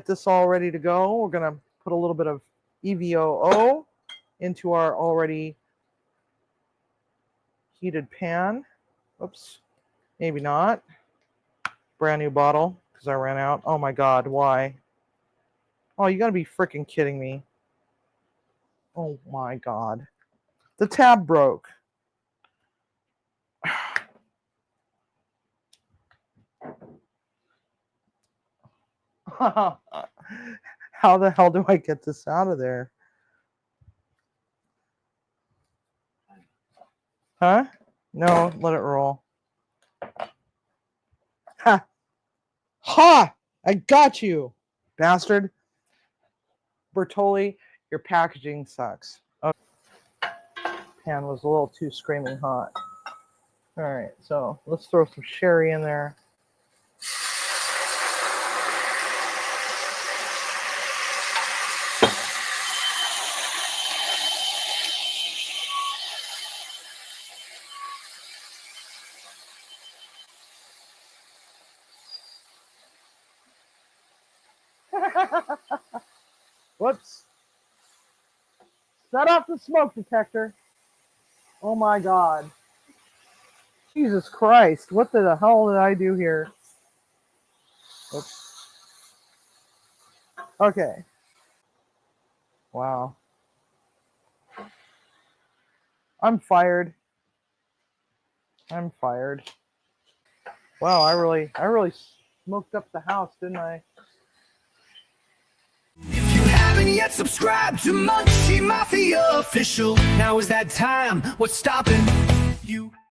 get this all ready to go. We're going to put a little bit of EVOO into our already heated pan. Oops, maybe not. Brand new bottle because I ran out. Oh my God, why? Oh, you gotta be freaking kidding me. Oh my God. The tab broke. How the hell do I get this out of there? Huh? No, let it roll. Ha! Ha! I got you, bastard. Bertoli, your packaging sucks. Oh, pan was a little too screaming hot. All right, so let's throw some sherry in there. Whoops. Set off the smoke detector. Oh my God. Jesus Christ. What the hell did I do here? Oops. Okay. Wow. I'm fired. I'm fired. Wow, I really smoked up the house, didn't I? If you haven't yet subscribed to Munchie Mafia Official, now is that time. What's stopping you?